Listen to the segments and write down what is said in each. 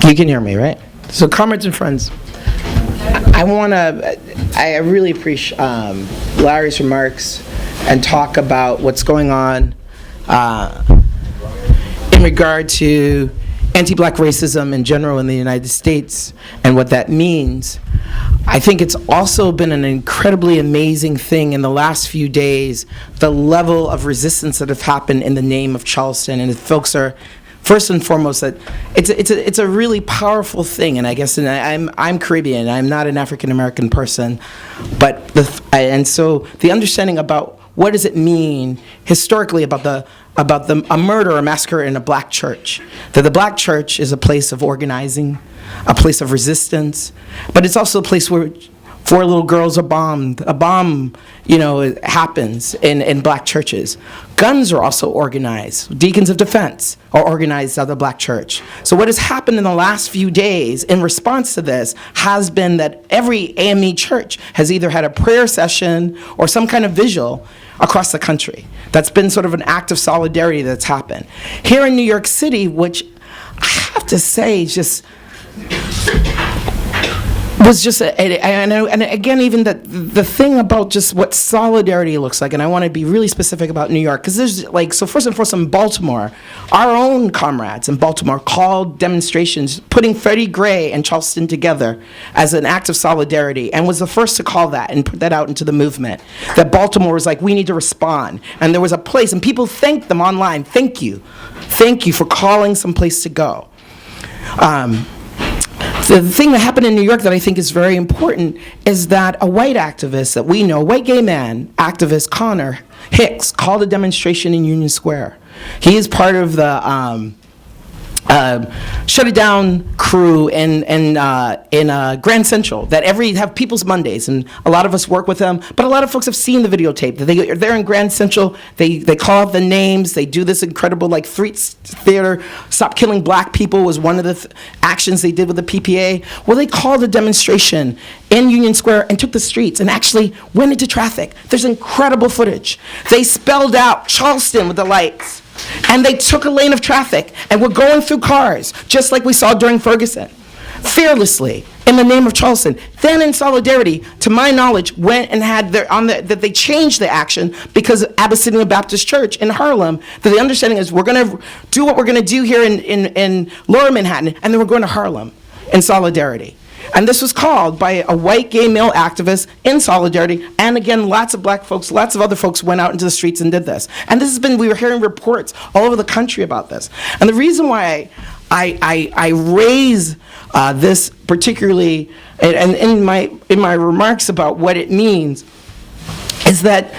You can hear me, right? So, comrades and friends, I really appreciate Larry's remarks and talk about what's going on in regard to anti-black racism in general in the United States and what that means. I think it's also been an incredibly amazing thing in the last few days, the level of resistance that have happened in the name of Charleston, and folks are, first and foremost, that it's a really powerful thing, and I guess, and I'm Caribbean, I'm not an African American person, but and so the understanding about what does it mean historically about a murder or massacre in a black church, that the black church is a place of organizing, a place of resistance, but it's also a place where 4 little girls are bombed. A bomb, happens in black churches. Guns are also organized. Deacons of Defense are organized out of the black church. So what has happened in the last few days in response to this has been that every AME church has either had a prayer session or some kind of vigil across the country. That's been sort of an act of solidarity that's happened. Here in New York City, which I have to say just was just, and again, even the thing about just what solidarity looks like, and I want to be really specific about New York, because there's so first and foremost in Baltimore, our own comrades in Baltimore called demonstrations, putting Freddie Gray and Charleston together as an act of solidarity, and was the first to call that and put that out into the movement, that Baltimore was like, we need to respond, and there was a place, and people thanked them online, thank you for calling some place to go. The thing that happened in New York that I think is very important is that a white activist that we know, white gay man activist, Connor Hicks, called a demonstration in Union Square. He is part of the Shutdown Crew in Grand Central that have People's Mondays, and a lot of us work with them, but a lot of folks have seen the videotape. They're in Grand Central, they call out the names, they do this incredible street theater. Stop Killing Black People was one of the actions they did with the PPA. Well, they called a demonstration in Union Square and took the streets and actually went into traffic. There's incredible footage. They spelled out Charleston with the lights. And they took a lane of traffic and were going through cars, just like we saw during Ferguson, fearlessly, in the name of Charleston. Then in solidarity, to my knowledge, went and had that they changed the action because of Abyssinia Baptist Church in Harlem, that the understanding is we're gonna do what we're gonna do here in Lower Manhattan, and then we're going to Harlem in solidarity. And this was called by a white gay male activist in solidarity, and again, lots of black folks, lots of other folks went out into the streets and did this. And this has been, we were hearing reports all over the country about this. And the reason why I raise this particularly, and in my remarks about what it means, is that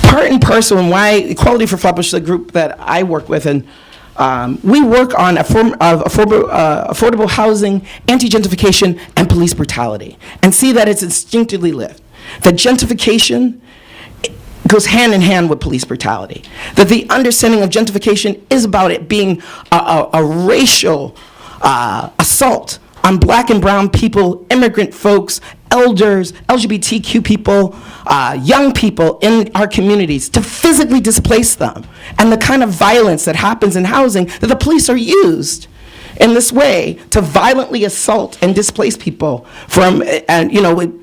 part and parcel, and why Equality for Flatbush, the group that I work with, and we work on affordable housing, anti-gentrification, and police brutality, and see that it's instinctively lived. That gentrification goes hand in hand with police brutality. That the understanding of gentrification is about it being a racial assault on black and brown people, immigrant folks, elders, LGBTQ people, young people in our communities, to physically displace them. And the kind of violence that happens in housing, that the police are used in this way to violently assault and displace people from, and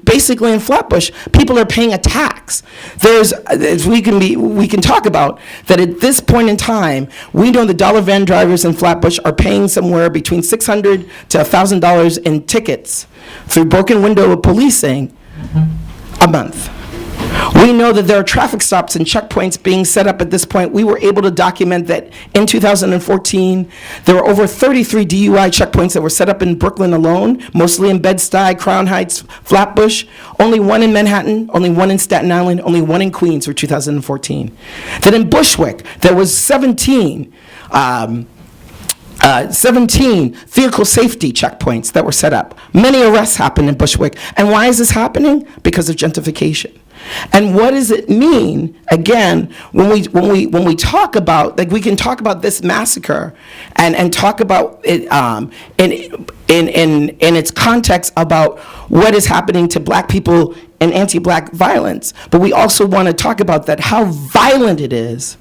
basically in Flatbush, people are paying a tax. We can talk about that at this point in time, we know the dollar van drivers in Flatbush are paying somewhere between $600 to $1,000 in tickets through broken window policing a month. We know that there are traffic stops and checkpoints being set up at this point. We were able to document that in 2014, there were over 33 DUI checkpoints that were set up in Brooklyn alone, mostly in Bed-Stuy, Crown Heights, Flatbush, only 1 in Manhattan, only 1 in Staten Island, only 1 in Queens for 2014. That in Bushwick, there was 17 vehicle safety checkpoints that were set up. Many arrests happened in Bushwick. And why is this happening? Because of gentrification. And what does it mean, again, when we talk about, we can talk about this massacre and talk about it in its context about what is happening to black people in anti-black violence, but we also want to talk about that how violent it is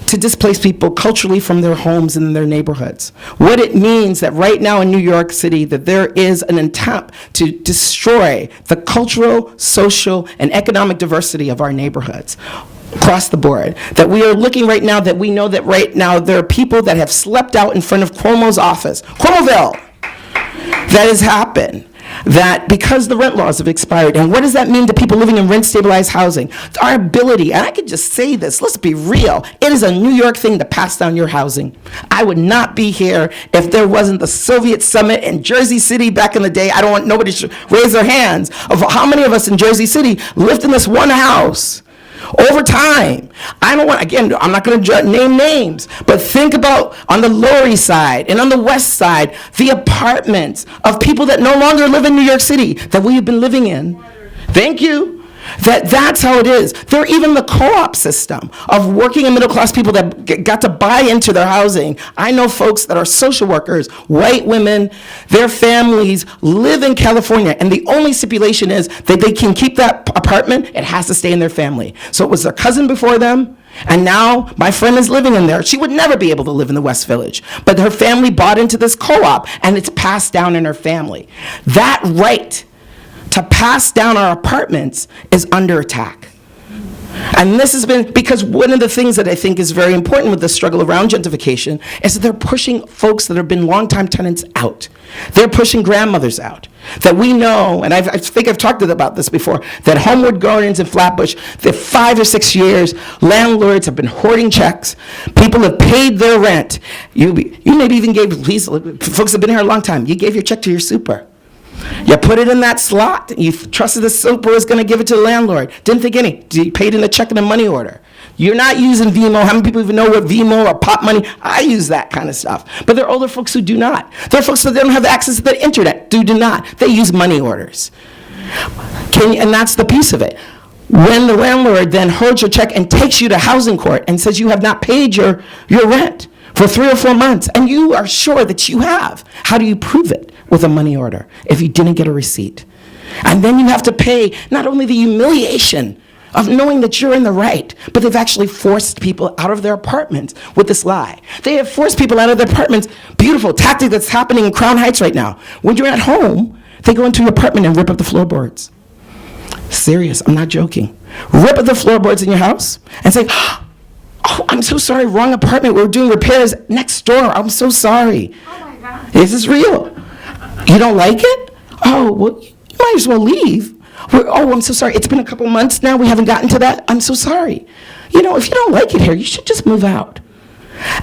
to displace people culturally from their homes and their neighborhoods. What it means that right now in New York City that there is an attempt to destroy the cultural, social, and economic diversity of our neighborhoods across the board. That we are looking right now, that we know that right now there are people that have slept out in front of Cuomo's office, Cuomoville, that has happened. That because the rent laws have expired, and what does that mean to people living in rent-stabilized housing? Our ability, and I could just say this, let's be real, it is a New York thing to pass down your housing. I would not be here if there wasn't the Soviet summit in Jersey City back in the day. I don't want nobody to raise their hands of how many of us in Jersey City lived in this one house. Over time, I don't want, again, I'm not going to name names, but think about on the Lower East Side and on the West Side, the apartments of people that no longer live in New York City that we have been living in. Thank you. That's how it is. There are even the co-op system of working and middle-class people that got to buy into their housing. I know folks that are social workers, white women, their families live in California, and the only stipulation is that they can keep that apartment, it has to stay in their family. So it was their cousin before them, and now my friend is living in there. She would never be able to live in the West Village, but her family bought into this co-op, and it's passed down in her family. That right to pass down our apartments is under attack. And this has been, because one of the things that I think is very important with the struggle around gentrification is that they're pushing folks that have been longtime tenants out. They're pushing grandmothers out. That we know, and I think I've talked about this before, that Homeward Gardens in Flatbush, the 5 or 6 years, landlords have been hoarding checks. People have paid their rent. You maybe even gave, folks have been here a long time, you gave your check to your super. You put it in that slot. You trusted the super was going to give it to the landlord. Didn't think any. You paid in a check and a money order. You're not using Vimo. How many people even know what Vimo or Pop Money? I use that kind of stuff. But there are older folks who do not. There are folks that don't have access to the internet. Do not. They use money orders. And that's the piece of it. When the landlord then holds your check and takes you to housing court and says you have not paid your rent for 3 or 4 months, and you are sure that you have, how do you prove it? With a money order, if you didn't get a receipt. And then you have to pay not only the humiliation of knowing that you're in the right, but they've actually forced people out of their apartments with this lie. They have forced people out of their apartments. Beautiful tactic that's happening in Crown Heights right now. When you're at home, they go into your apartment and rip up the floorboards. Serious, I'm not joking. Rip up the floorboards in your house and say, oh, I'm so sorry, wrong apartment. We're doing repairs next door. I'm so sorry. Oh my God. This is real. You don't like it? Oh, well, you might as well leave. Oh, I'm so sorry. It's been a couple months now. We haven't gotten to that. I'm so sorry. You know, if you don't like it here, you should just move out.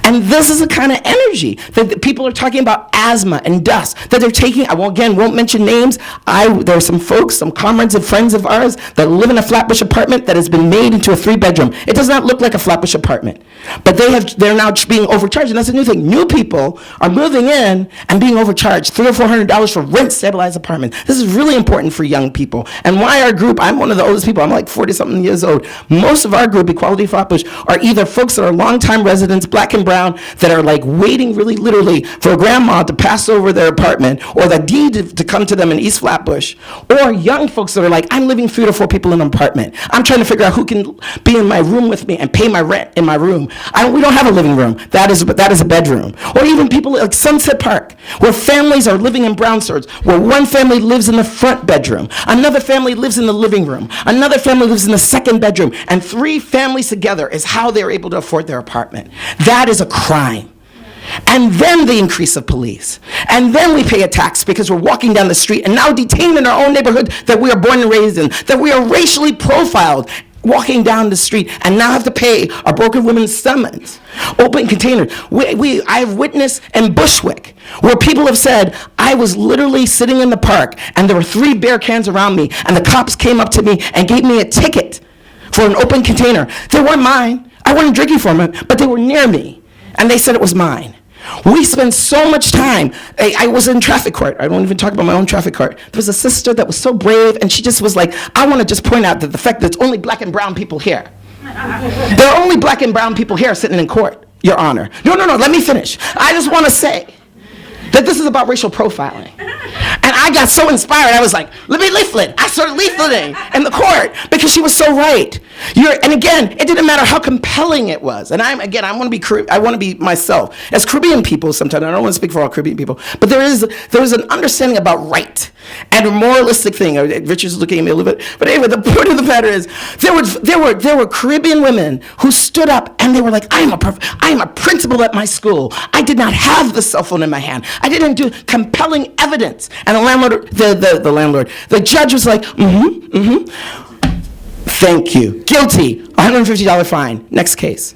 And this is the kind of energy that people are talking about, asthma and dust, that they're taking. I won't mention names. There are some folks, some comrades and friends of ours that live in a Flatbush apartment that has been made into a 3-bedroom. It does not look like a Flatbush apartment. But they're now being overcharged, and that's a new thing. New people are moving in and being overcharged $300 or $400 for rent-stabilized apartments. This is really important for young people. And why our group, I'm one of the oldest people, I'm like 40-something years old. Most of our group, Equality Flatbush, are either folks that are longtime residents, black and brown, that are like waiting really literally for a grandma to pass over their apartment, or the deed to come to them in East Flatbush, or young folks that are like, I'm living 3 to 4 people in an apartment. I'm trying to figure out who can be in my room with me and pay my rent in my room. We don't have a living room. That is a bedroom. Or even people like Sunset Park, where families are living in brownstones, where one family lives in the front bedroom, another family lives in the living room, another family lives in the second bedroom, and 3 families together is how they're able to afford their apartment. That is a crime. And then the increase of police. And then we pay a tax because we're walking down the street and now detained in our own neighborhood that we are born and raised in, that we are racially profiled, walking down the street, and now have to pay a broken women's summons. Open containers. I have witnessed in Bushwick where people have said, I was literally sitting in the park and there were 3 beer cans around me, and the cops came up to me and gave me a ticket for an open container. They weren't mine. I wasn't drinking from it, but they were near me, and they said it was mine. We spend so much time. I was in traffic court. I don't even talk about my own traffic court. There was a sister that was so brave, and she just was like, I want to just point out that the fact that it's only black and brown people here. There are only black and brown people here sitting in court, Your Honor. No, let me finish. I just want to say that this is about racial profiling. And I got so inspired, I was like, let me leaflet. I started leafleting in the court because she was so right. And again, it didn't matter how compelling it was. And I want to be myself. As Caribbean people, sometimes I don't want to speak for all Caribbean people, but there is an understanding about right and a moralistic thing. Richard's looking at me a little bit, but anyway, the point of the matter is there were Caribbean women who stood up and they were like, I am a principal at my school. I did not have the cell phone in my hand. I didn't do compelling evidence. And the judge was like, thank you. Guilty, $150 fine. Next case.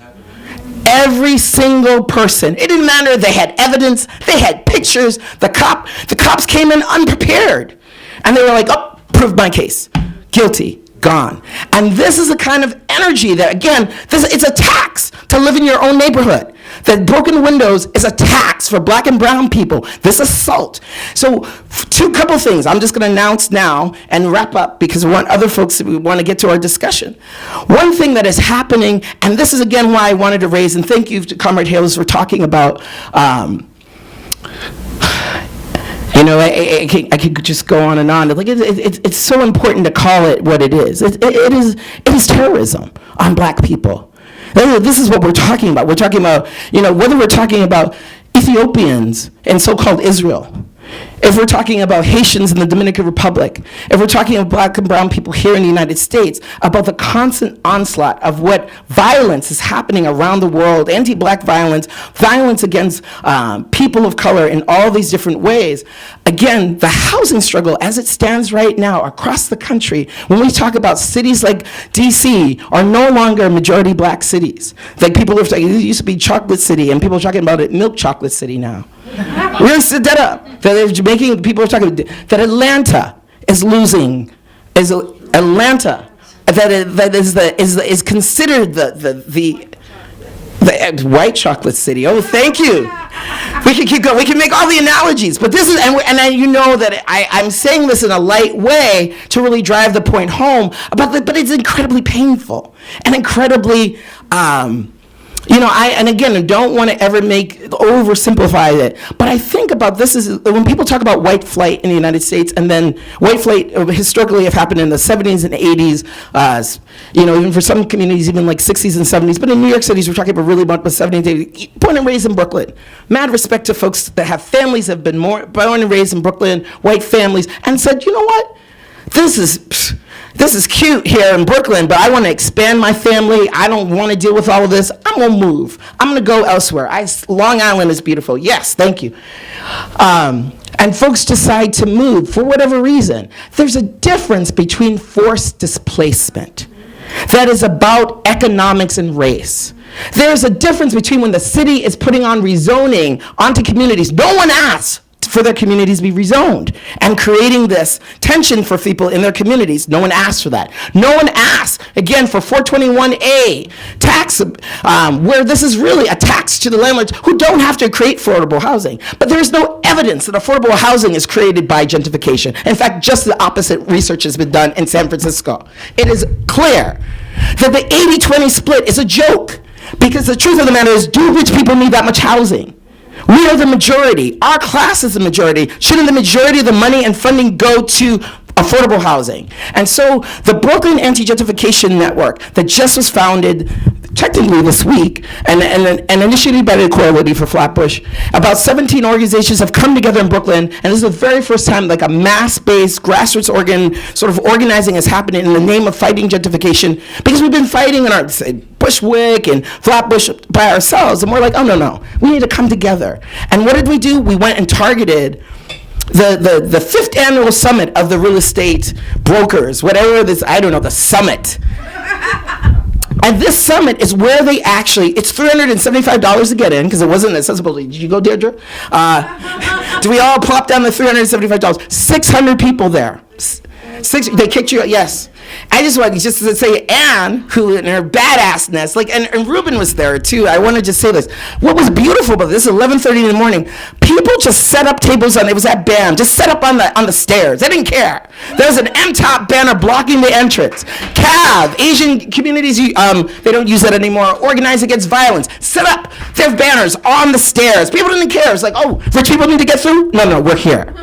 Every single person. It didn't matter. They had evidence. They had pictures. The cops came in unprepared. And they were like, oh, proved my case. Guilty. Gone. And this is the kind of energy that, again, it's a tax to live in your own neighborhood. That broken windows is a tax for black and brown people. This assault. So, couple things. I'm just going to announce now and wrap up because we want other folks, we want to get to our discussion. One thing that is happening, and this is again why I wanted to raise, and thank you to Comrade Hales for talking about, I could just go on and on. Like it's so important to call it what it is. It is terrorism on black people. This is what we're talking about. We're talking about, whether we're talking about Ethiopians in so-called Israel, if we're talking about Haitians in the Dominican Republic, if we're talking about black and brown people here in the United States, about the constant onslaught of what violence is happening around the world, anti-black violence, violence against people of color in all these different ways. Again, the housing struggle as it stands right now across the country, when we talk about cities like DC are no longer majority black cities. Like people are saying, it used to be Chocolate City, and people are talking about it, Milk Chocolate City now. Really set that up. People are talking that Atlanta is losing. Atlanta is considered the white chocolate city. Oh, thank you. We can keep going. We can make all the analogies, but this is, that I'm saying this in a light way to really drive the point home. But it's incredibly painful and incredibly. I don't want to ever oversimplify it, but I think about this is when people talk about white flight in the United States, and then white flight historically have happened in the 70s and 80s, even for some communities, even like 60s and 70s, but in New York City, we're talking about really about the 70s and 80s. Born and raised in Brooklyn. Mad respect to folks that have families that have been born and raised in Brooklyn, white families, and said, you know what? This is cute here in Brooklyn, but I want to expand my family. I don't want to deal with all of this. I'm going to move. I'm going to go elsewhere. Long Island is beautiful. Yes, thank you. And folks decide to move for whatever reason. There's a difference between forced displacement that is about economics and race. There's a difference between when the city is putting on rezoning onto communities. No one asks for their communities to be rezoned and creating this tension for people in their communities. No one asks for that. No one asks, again, for 421A tax, where this is really a tax to the landlords who don't have to create affordable housing. But there's no evidence that affordable housing is created by gentrification. In fact, just the opposite research has been done in San Francisco. It is clear that the 80-20 split is a joke, because the truth of the matter is, do rich people need that much housing? We are the majority. Our class is the majority. Shouldn't the majority of the money and funding go to affordable housing? And so the Brooklyn Anti-Gentrification Network that just was founded technically this week and initiated by the Equality for Flatbush, about 17 organizations have come together in Brooklyn, and this is the very first time like a mass-based grassroots organizing is happening in the name of fighting gentrification, because we've been fighting in our Bushwick and Flatbush by ourselves, and we're like, oh no, we need to come together. And what did we do? We went and targeted the fifth annual summit of the real estate brokers, whatever this, I don't know, the summit. And this summit is where they it's $375 to get in, because it wasn't accessible. Did you go, Deirdre? Do we all plop down the $375? 600 people there. They kicked you out, yes. I just wanted to say Anne, who in her badassness, and Ruben was there too. I want to just say this. What was beautiful about this, 11:30 in the morning, people just set up tables it was at BAM, just set up on the stairs. They didn't care. There was an M-top banner blocking the entrance. CAV, Asian communities, they don't use that anymore. Organize Against Violence, set up their banners on the stairs. People didn't care. It's like, oh, rich people need to get through? No, we're here.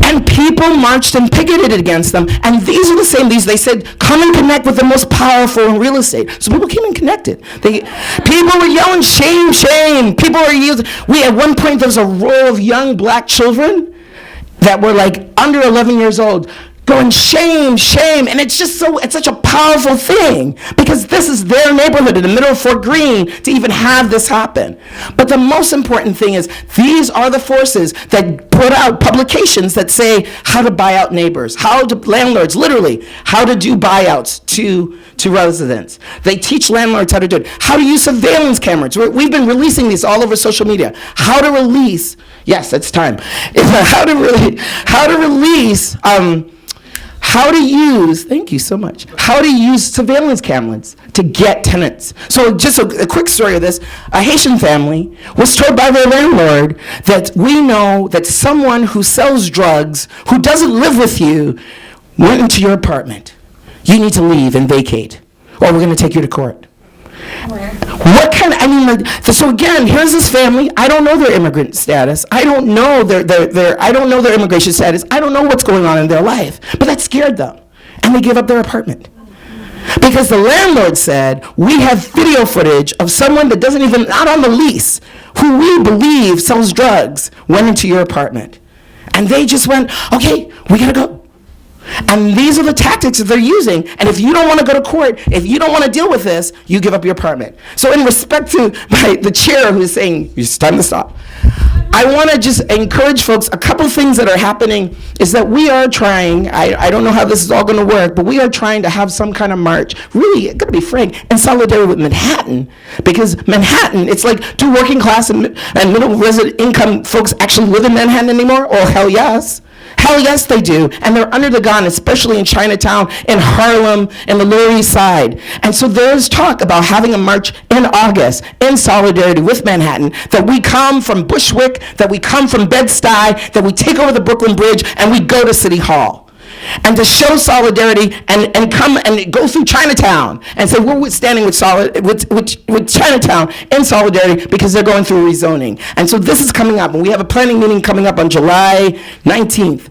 And people marched and picketed against them. And these are the same, they said, come and connect with the most powerful in real estate. So people came and connected. People were yelling, shame, shame. People were using, at one point there was a row of young black children that were like under 11 years old going, shame, shame. And it's such a powerful thing because this is their neighborhood in the middle of Fort Greene to even have this happen. But the most important thing is these are the forces that put out publications that say how to buy out neighbors, landlords, literally, how to do buyouts to residents. They teach landlords how to do it, how to use surveillance cameras. We've been releasing these all over social media. How to release, yes, it's time. Thank you so much, how to use surveillance cameras to get tenants. So just a quick story of this. A Haitian family was told by their landlord that we know that someone who sells drugs, who doesn't live with you, went into your apartment. You need to leave and vacate, or we're going to take you to court. So again, here's this family. I don't know their immigrant status. I don't know their immigration status. I don't know what's going on in their life. But that scared them. And they gave up their apartment. Because the landlord said, we have video footage of someone that not on the lease, who we believe sells drugs, went into your apartment. And they just went, okay, we gotta go. And these are the tactics that they're using. And if you don't want to go to court, if you don't want to deal with this, you give up your apartment. So in respect to the chair who's saying, it's time to stop, I want to just encourage folks, a couple things that are happening is that we are trying, I don't know how this is all going to work, but we are trying to have some kind of march, really, going to be frank, in solidarity with Manhattan. Because Manhattan, it's like, do working class and middle resident income folks actually live in Manhattan anymore? Oh, hell yes. Hell yes, they do. And they're under the gun, especially in Chinatown, in Harlem, and the Lower East Side. And so there's talk about having a march in August in solidarity with Manhattan, that we come from Bushwick, that we come from Bed-Stuy, that we take over the Brooklyn Bridge, and we go to City Hall. And to show solidarity and come and go through Chinatown and say we're standing with Chinatown in solidarity because they're going through rezoning. And so this is coming up, and we have a planning meeting coming up on July 19th.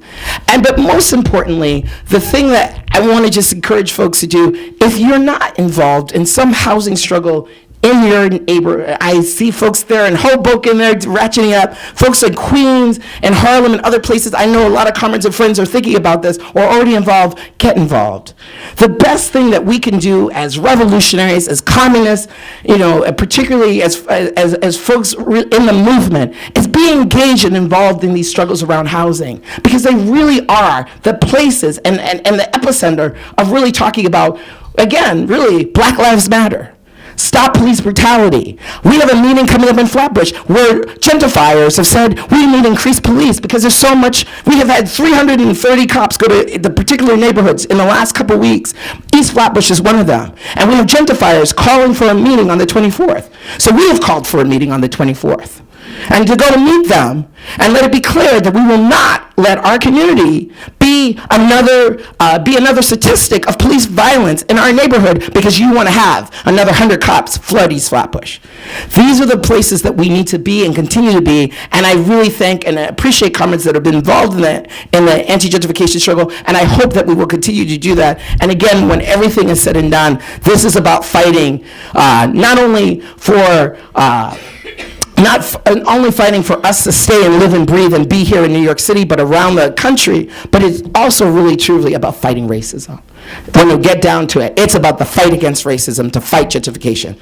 But most importantly, the thing that I want to just encourage folks to do, if you're not involved in some housing struggle in your neighborhood, I see folks there in Hoboken, they're ratcheting up, folks in Queens and Harlem and other places. I know a lot of comrades and friends are thinking about this or already involved. Get involved. The best thing that we can do as revolutionaries, as communists, particularly as folks in the movement, is be engaged and involved in these struggles around housing, because they really are the places and the epicenter of really talking about, again, really, Black Lives Matter. Stop police brutality. We have a meeting coming up in Flatbush where gentrifiers have said we need increased police because there's so much. We have had 330 cops go to the particular neighborhoods in the last couple weeks. East Flatbush is one of them. And we have gentrifiers calling for a meeting on the 24th. So we have called for a meeting on the 24th. And to go to meet them and let it be clear that we will not let our community be another statistic of police violence in our neighborhood because you want to have another 100 cops flood East Flatbush. These are the places that we need to be and continue to be, and I really thank and appreciate comrades that have been involved in the anti-gentrification struggle, and I hope that we will continue to do that. And again, when everything is said and done, this is about fighting not only for fighting for us to stay and live and breathe and be here in New York City, but around the country, but it's also really truly about fighting racism. When you get down to it, it's about the fight against racism, to fight gentrification.